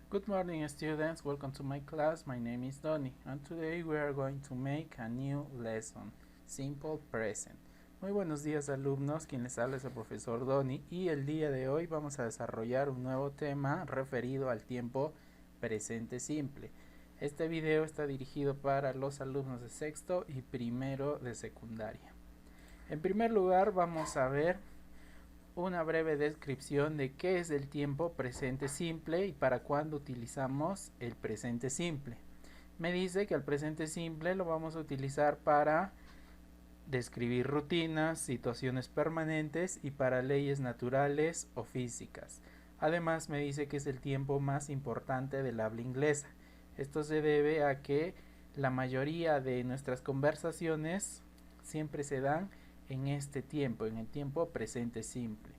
Good morning, students. Welcome to my class. My name is Donny, and today we are going to make a new lesson, Simple Present. Muy buenos días, alumnos. Quien les habla es el profesor Donny, y el día de hoy vamos a desarrollar un nuevo tema referido al tiempo presente simple. Este video está dirigido para los alumnos de sexto y primero de secundaria. En primer lugar, vamos a ver una breve descripción de qué es el tiempo presente simple y para cuándo utilizamos el presente simple. Me dice que el presente simple lo vamos a utilizar para describir rutinas, situaciones permanentes y para leyes naturales o físicas. Además me dice que es el tiempo más importante del habla inglesa. Esto se debe a que la mayoría de nuestras conversaciones siempre se dan en este tiempo, en el tiempo presente simple.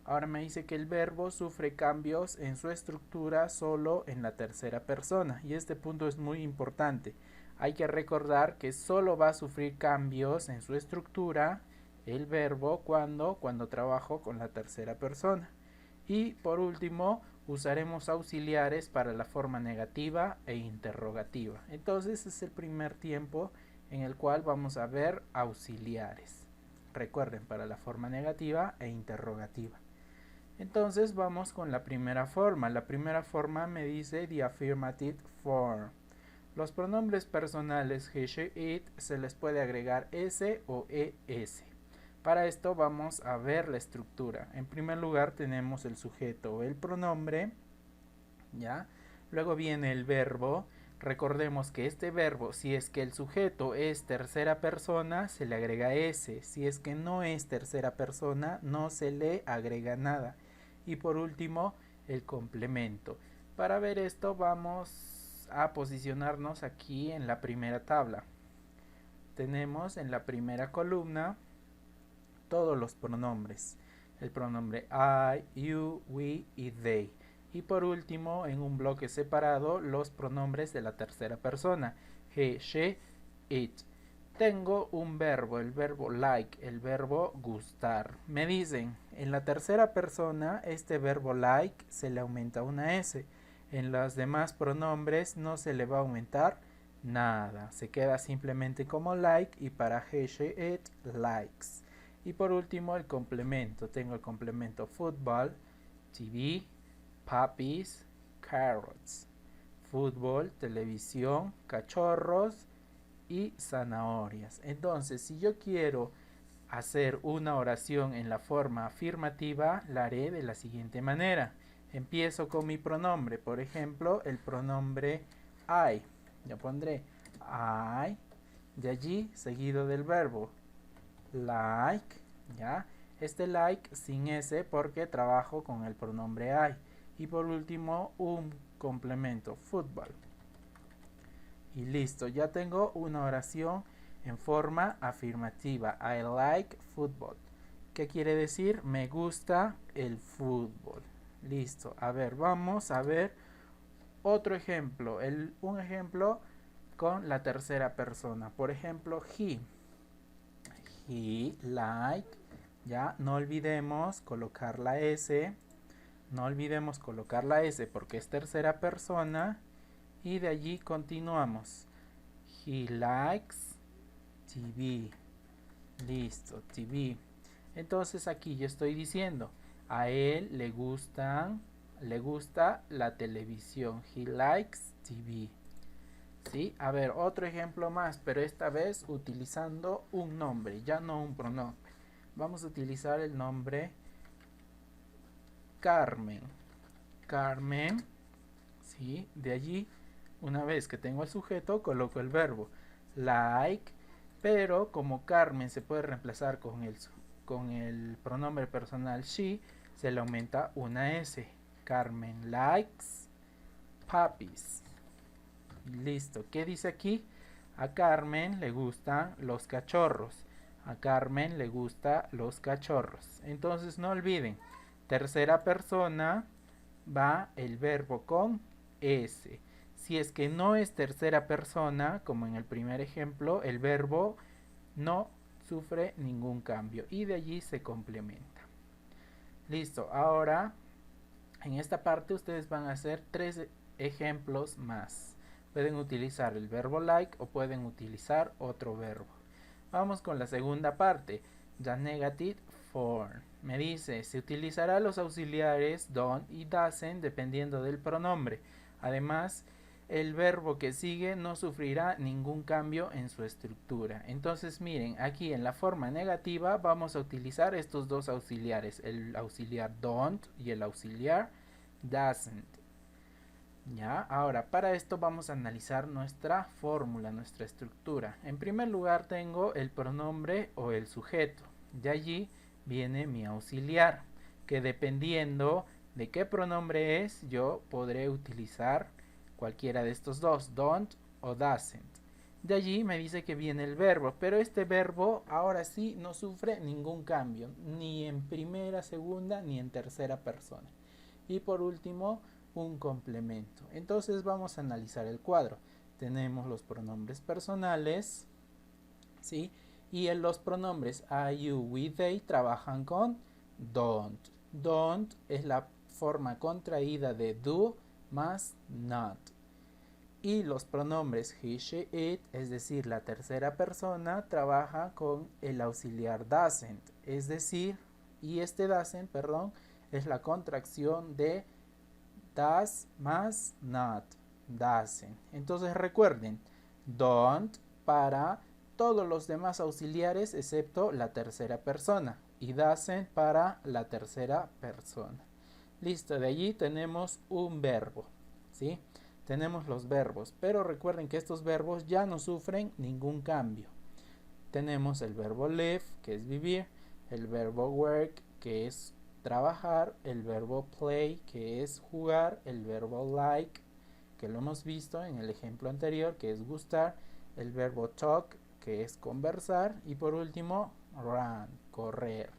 Ahora me dice que el verbo sufre cambios en su estructura solo en la tercera persona, y este punto es muy importante. Hay que recordar que solo va a sufrir cambios en su estructura el verbo cuando trabajo con la tercera persona. Y por último, usaremos auxiliares para la forma negativa e interrogativa. Entonces es el primer tiempo en el cual vamos a ver auxiliares. Recuerden, para la forma negativa e interrogativa. Entonces vamos con la primera forma. La primera forma me dice the affirmative form. Los pronombres personales he, she, it se les puede agregar s o es. Para esto vamos a ver la estructura. En primer lugar tenemos el sujeto o el pronombre, ¿ya? Luego viene el verbo. Recordemos que este verbo, si es que el sujeto es tercera persona, se le agrega s. Si es que no es tercera persona, no se le agrega nada. Y por último, el complemento. Para ver esto vamos a posicionarnos aquí en la primera tabla. Tenemos en la primera columna todos los pronombres. El pronombre I, you, we y they. Y por último, en un bloque separado, los pronombres de la tercera persona. He, she, it. Tengo un verbo, el verbo like, el verbo gustar. Me dicen, en la tercera persona, este verbo like se le aumenta una S. En los demás pronombres no se le va a aumentar nada. Se queda simplemente como like y para he, she, it, likes. Y por último el complemento. Tengo el complemento football, TV, puppies, carrots. Fútbol, televisión, cachorros y zanahorias. Entonces, si yo quiero hacer una oración en la forma afirmativa, la haré de la siguiente manera. Empiezo con mi pronombre, por ejemplo, el pronombre I. Yo pondré I, de allí seguido del verbo like, ¿ya? Este like sin S porque trabajo con el pronombre I. Y por último, un complemento, fútbol. Y listo, ya tengo una oración en forma afirmativa. I like football. ¿Qué quiere decir? Me gusta el fútbol. Listo. A ver, vamos a ver otro ejemplo. Un ejemplo con la tercera persona. Por ejemplo, he. He like. Ya, no olvidemos colocar la S. No olvidemos colocar la S porque es tercera persona. Y de allí continuamos. He likes TV. Listo, TV. Entonces aquí yo estoy diciendo, a él le gusta la televisión. He likes TV. ¿Sí? A ver, otro ejemplo más, pero esta vez utilizando un nombre, ya no un pronombre. Vamos a utilizar el nombre Carmen. Carmen, ¿sí? De allí, una vez que tengo el sujeto, coloco el verbo like, pero como Carmen se puede reemplazar con el pronombre personal she, se le aumenta una S. Carmen likes puppies. Listo. ¿Qué dice aquí? A Carmen le gustan los cachorros. A Carmen le gustan los cachorros. Entonces no olviden, tercera persona va el verbo con S. Si es que no es tercera persona, como en el primer ejemplo, el verbo no sufre ningún cambio y de allí se complementa. Listo, ahora En esta parte ustedes van a hacer 3 ejemplos más. Pueden utilizar el verbo like o pueden utilizar otro verbo. Vamos con la segunda parte. The negative form. Me dice, se utilizará los auxiliares don't y doesn't dependiendo del pronombre. Además, el verbo que sigue no sufrirá ningún cambio en su estructura. Entonces miren, aquí en la forma negativa vamos a utilizar estos dos auxiliares, el auxiliar don't y el auxiliar doesn't. Ya, ahora para esto vamos a analizar nuestra fórmula, nuestra estructura. En primer lugar tengo el pronombre o el sujeto. De allí viene mi auxiliar, que dependiendo de qué pronombre es, yo podré utilizar cualquiera de estos dos, don't o doesn't. De allí me dice que viene el verbo, pero este verbo ahora sí no sufre ningún cambio, ni en primera, segunda, ni en tercera persona. Y por último, un complemento. Entonces vamos a analizar el cuadro. Tenemos los pronombres personales, ¿sí? Y en los pronombres I, you, we, they trabajan con don't. Don't es la forma contraída de do más not. Y los pronombres he, she, it, es decir, la tercera persona, trabaja con el auxiliar doesn't. Es decir, y este doesn't, perdón, es la contracción de does más not, doesn't. Entonces recuerden, don't para todos los demás auxiliares excepto la tercera persona y doesn't para la tercera persona. Listo, de allí tenemos un verbo, ¿sí? Tenemos los verbos, pero recuerden que estos verbos ya no sufren ningún cambio. Tenemos el verbo live, que es vivir, el verbo work, que es trabajar, el verbo play, que es jugar, el verbo like, que lo hemos visto en el ejemplo anterior, que es gustar, el verbo talk, que es conversar, y por último, run, correr.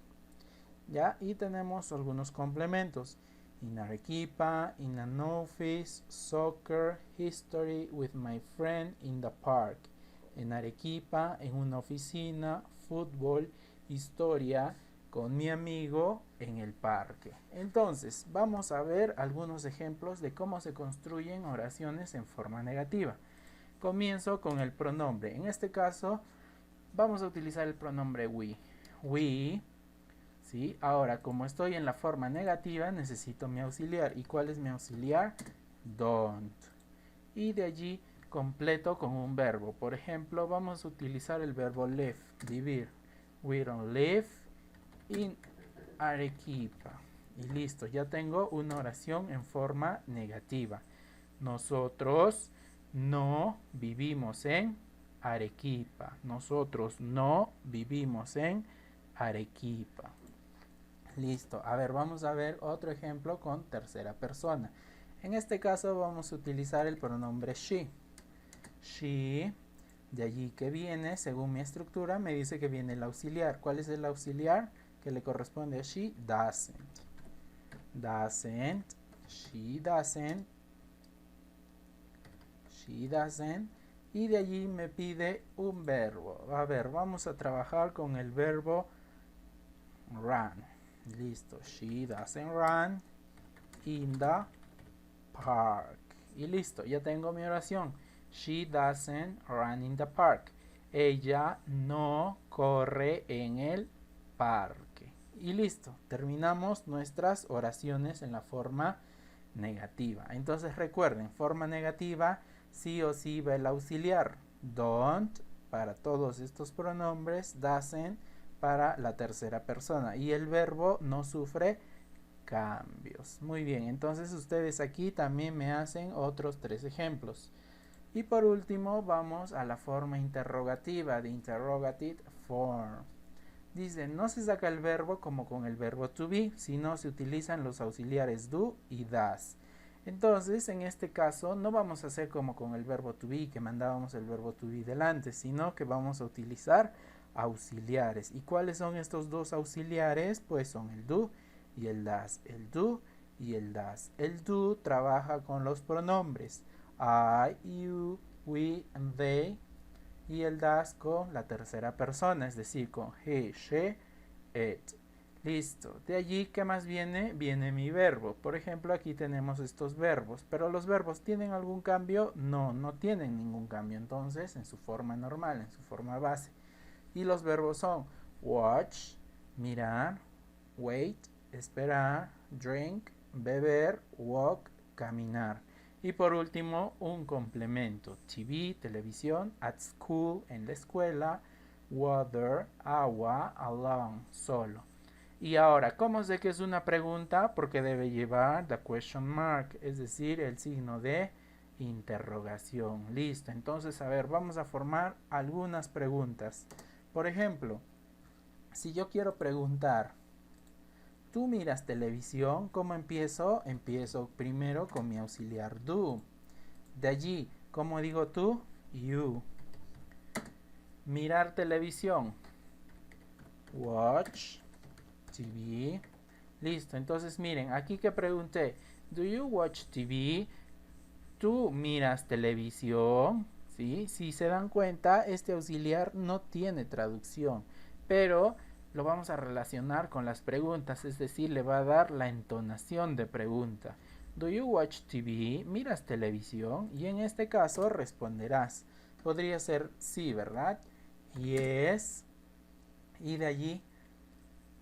¿Ya? Y tenemos algunos complementos. In Arequipa, in an office, soccer, history with my friend in the park. En Arequipa, en una oficina, fútbol, historia con mi amigo en el parque. Entonces, vamos a ver algunos ejemplos de cómo se construyen oraciones en forma negativa. Comienzo con el pronombre. En este caso, vamos a utilizar el pronombre we. We, ¿sí? Ahora, como estoy en la forma negativa, necesito mi auxiliar. ¿Y cuál es mi auxiliar? Don't. Y de allí completo con un verbo. Por ejemplo, vamos a utilizar el verbo live, vivir. We don't live in Arequipa. Y listo, ya tengo una oración en forma negativa. Nosotros no vivimos en Arequipa. Nosotros no vivimos en Arequipa. Listo, a ver, vamos a ver otro ejemplo con tercera persona. En este caso vamos a utilizar el pronombre she. She, de allí que viene, según mi estructura, me dice que viene el auxiliar. ¿Cuál es el auxiliar que le corresponde a she? Doesn't. Doesn't. She doesn't. She doesn't. Y de allí me pide un verbo. A ver, vamos a trabajar con el verbo run. Listo. She doesn't run in the park. Y listo, ya tengo mi oración. She doesn't run in the park. Ella no corre en el parque. Y listo, terminamos nuestras oraciones en la forma negativa. Entonces recuerden, forma negativa, sí o sí va el auxiliar. Don't para todos estos pronombres, doesn't para la tercera persona. Y el verbo no sufre cambios. Muy bien, entonces ustedes aquí también me hacen otros 3 ejemplos. Y por último vamos a la forma interrogativa, de interrogative form. Dice, no se saca el verbo como con el verbo to be, sino se utilizan los auxiliares do y does. Entonces, en este caso, no vamos a hacer como con el verbo to be, que mandábamos el verbo to be delante, sino que vamos a utilizar auxiliares. ¿Y cuáles son estos dos auxiliares? Pues son el do y el does. El do y el does. El do trabaja con los pronombres I, you, we, and they. Y el does con la tercera persona, es decir, con he, she, it. Listo. De allí, ¿qué más viene? Viene mi verbo. Por ejemplo, aquí tenemos estos verbos. Pero los verbos, ¿tienen algún cambio? No, no tienen ningún cambio. Entonces, en su forma normal, en su forma base. Y los verbos son watch, mirar, wait, esperar, drink, beber, walk, caminar. Y por último, un complemento. TV, televisión, at school, en la escuela, water, agua, alone, solo. Y ahora, ¿cómo sé que es una pregunta? Porque debe llevar the question mark, es decir, el signo de interrogación. Listo, entonces, a ver, vamos a formar algunas preguntas. Por ejemplo, si yo quiero preguntar, ¿tú miras televisión? ¿Cómo empiezo? Empiezo primero con mi auxiliar do. De allí, ¿cómo digo tú? You. Mirar televisión. Watch TV. Listo, entonces miren, aquí que pregunté, ¿do you watch TV? ¿Tú miras televisión? ¿Sí? Si se dan cuenta, este auxiliar no tiene traducción, pero lo vamos a relacionar con las preguntas, es decir, le va a dar la entonación de pregunta. ¿Do you watch TV? ¿Miras televisión? Y en este caso responderás. Podría ser sí, ¿verdad? Yes. Y de allí,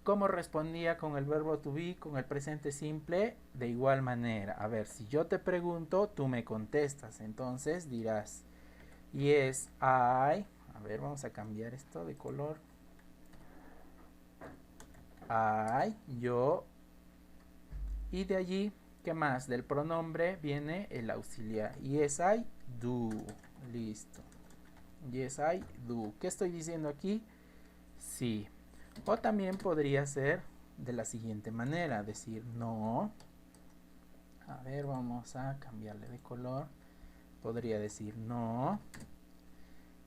¿cómo respondía con el verbo to be, con el presente simple? De igual manera. A ver, si yo te pregunto, tú me contestas. Entonces dirás, yes, I. A ver, vamos a cambiar esto de color. I, yo. Y de allí, ¿qué más? Del pronombre viene el auxiliar. Yes, I do. Listo. Yes, I do. ¿Qué estoy diciendo aquí? Sí. O también podría ser de la siguiente manera, decir no. A ver, vamos a cambiarle de color. Podría decir no.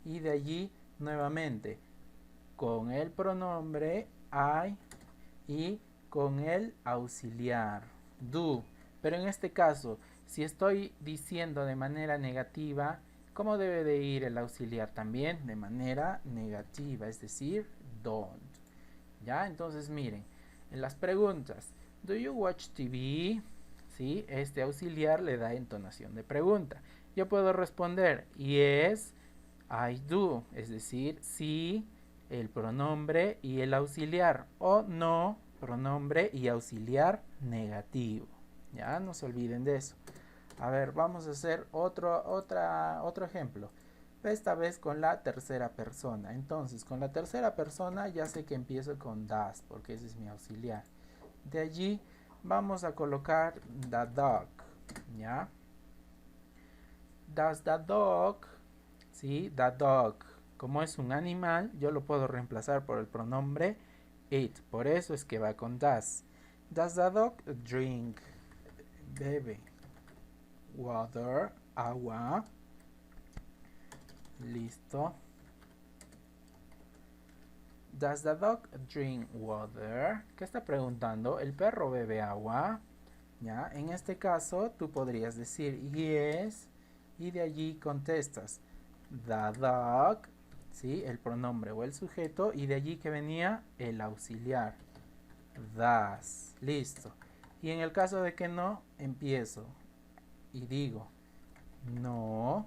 Y de allí, nuevamente, con el pronombre I y con el auxiliar do. Pero en este caso, si estoy diciendo de manera negativa, ¿cómo debe de ir el auxiliar también? De manera negativa, es decir, don't. ¿Ya? Entonces miren, en las preguntas, ¿do you watch TV? ¿Sí? Este auxiliar le da entonación de pregunta. Yo puedo responder, yes, I do, es decir, sí, el pronombre y el auxiliar, o no, pronombre y auxiliar negativo. Ya, no se olviden de eso. A ver, vamos a hacer otro ejemplo. Esta vez con la tercera persona. Entonces, con la tercera persona ya sé que empiezo con das, porque ese es mi auxiliar. De allí vamos a colocar the dog. ¿Ya? Does the dog. ¿Sí? The dog. Como es un animal, yo lo puedo reemplazar por el pronombre it. Por eso es que va con does. Does the dog drink? Bebe. Water. Agua. Listo. Does the dog drink water? ¿Qué está preguntando? ¿El perro bebe agua? ¿Ya? En este caso, tú podrías decir yes y de allí contestas the dog, ¿sí? El pronombre o el sujeto y de allí que venía el auxiliar. Does. Listo. Y en el caso de que no, empiezo y digo no.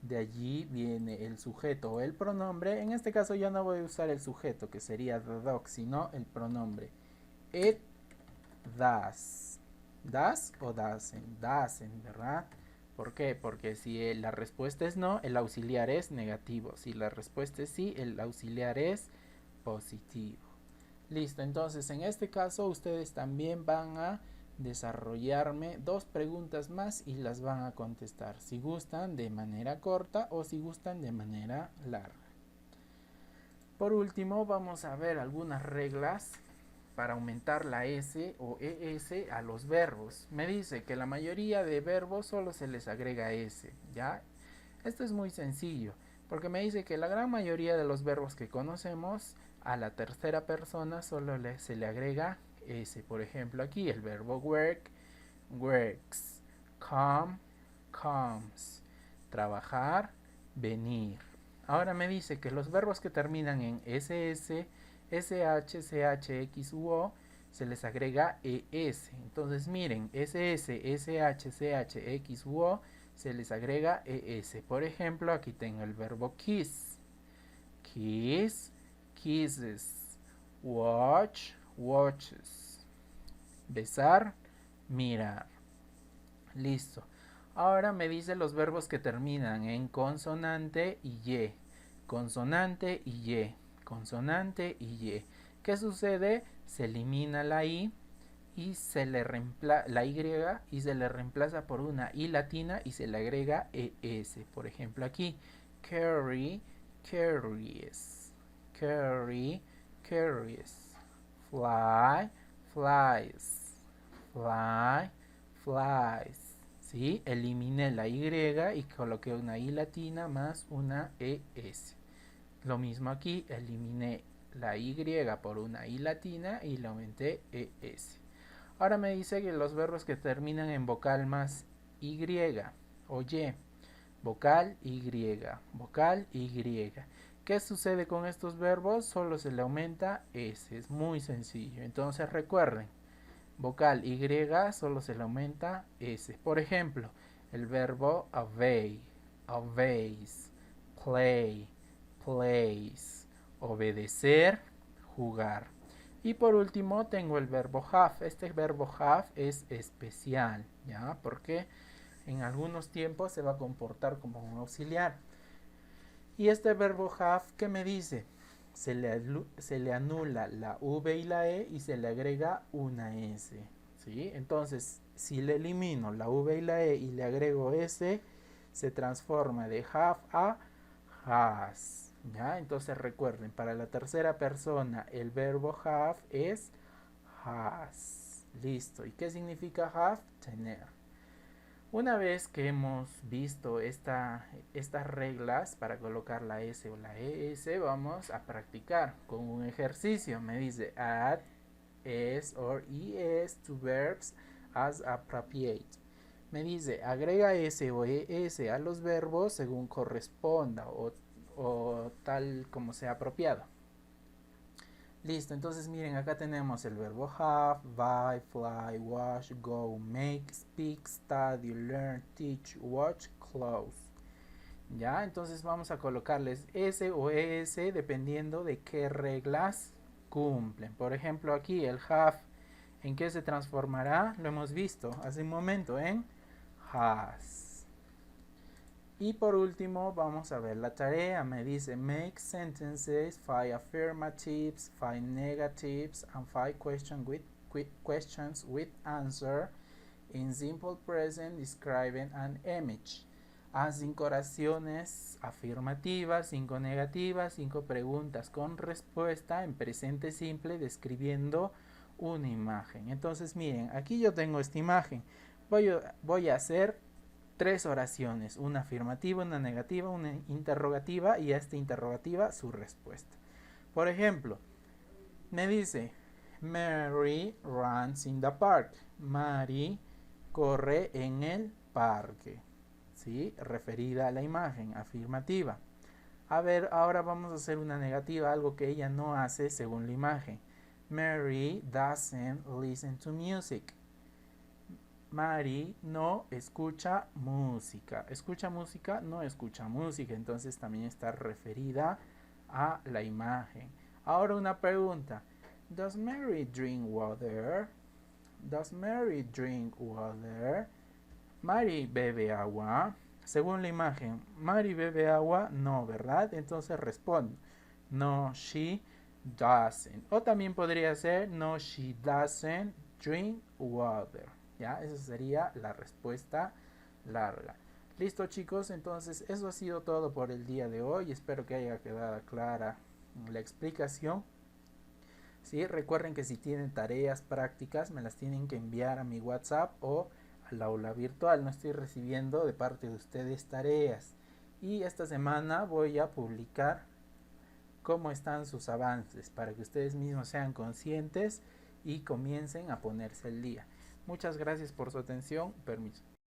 De allí viene el sujeto o el pronombre. En este caso ya no voy a usar el sujeto, que sería the dog, sino el pronombre. It does. ¿Das o doesn't? Doesn't, ¿verdad? ¿Por qué? Porque si la respuesta es no, el auxiliar es negativo. Si la respuesta es sí, el auxiliar es positivo. Listo, entonces en este caso ustedes también van a desarrollarme dos preguntas más y las van a contestar, si gustan de manera corta o si gustan de manera larga. Por último, vamos a ver algunas reglas para aumentar la S o ES a los verbos. Me dice que la mayoría de verbos solo se les agrega S, ¿ya? Esto es muy sencillo, porque me dice que la gran mayoría de los verbos que conocemos a la tercera persona solo se le agrega S. Por ejemplo, aquí el verbo work, works, come, comes, trabajar, venir. Ahora me dice que los verbos que terminan en SS SH, CH, X u O se les agrega ES. Entonces miren, SS, SH, CH, X u O se les agrega ES. Por ejemplo, aquí tengo el verbo kiss. Kiss, kisses. Watch, watches. Besar, mirar. Listo. Ahora me dice los verbos que terminan en consonante y Y. Consonante y Y. Consonante y Y. ¿Qué sucede? Se elimina la I y se le la Y y se le reemplaza por una I latina y se le agrega ES. Por ejemplo aquí, carry, carries. Carry, carries. Fly, flies. Fly, flies. ¿Sí? Eliminé la Y y coloqué una I latina más una ES. Lo mismo aquí, eliminé la Y por una I latina y le aumenté ES. Ahora me dice que los verbos que terminan en vocal más Y o Y. Vocal Y, vocal Y. ¿Qué sucede con estos verbos? Solo se le aumenta S, es muy sencillo. Entonces recuerden, vocal Y solo se le aumenta S. Por ejemplo, el verbo obey, obeys, play, plays, obedecer, jugar. Y por último tengo el verbo have. Este verbo have es especial, ¿ya? Porque en algunos tiempos se va a comportar como un auxiliar. Y este verbo have, ¿qué me dice? Se le anula la V y la E y se le agrega una S, ¿sí? Entonces, si le elimino la V y la E y le agrego S, se transforma de have a has, ¿ya? Entonces recuerden, para la tercera persona el verbo have es has. Listo. ¿Y qué significa have? Tener. Una vez que hemos visto estas reglas para colocar la S o la ES, vamos a practicar con un ejercicio. Me dice add S or ES to verbs as appropriate. Me dice agrega S o ES a los verbos según corresponda o tal como sea apropiado. Listo, entonces miren, acá tenemos el verbo have, buy, fly, wash, go, make, speak, study, learn, teach, watch, close. Ya, entonces vamos a colocarles S o ES dependiendo de qué reglas cumplen. Por ejemplo, aquí el have, ¿en qué se transformará? Lo hemos visto hace un momento, en has. Y por último vamos a ver la tarea. Me dice make sentences, 5 affirmatives, 5 negatives and 5 questions with answer in simple present describing an image. Haz 5 oraciones afirmativas, 5 negativas, 5 preguntas con respuesta en presente simple describiendo una imagen. Entonces miren, aquí yo tengo esta imagen. Voy a hacer 3 oraciones, una afirmativa, una negativa, una interrogativa y a esta interrogativa su respuesta. Por ejemplo, me dice Mary runs in the park. Mary corre en el parque. ¿Sí? Referida a la imagen, afirmativa. A ver, ahora vamos a hacer una negativa, algo que ella no hace según la imagen. Mary doesn't listen to music. Mary no escucha música. ¿Escucha música? No escucha música. Entonces también está referida a la imagen. Ahora una pregunta. Does Mary drink water? Does Mary drink water? Mary bebe agua. Según la imagen, Mary bebe agua. No, ¿verdad? Entonces respondo. No, she doesn't. O también podría ser no, she doesn't drink water. ¿Ya? Esa sería la respuesta larga. Listo, chicos, entonces eso ha sido todo por el día de hoy. Espero que haya quedado clara la explicación. ¿Sí? Recuerden que si tienen tareas prácticas me las tienen que enviar a mi WhatsApp o al aula virtual. No estoy recibiendo de parte de ustedes tareas. Y esta semana voy a publicar cómo están sus avances para que ustedes mismos sean conscientes y comiencen a ponerse al día. Muchas gracias por su atención. Permiso.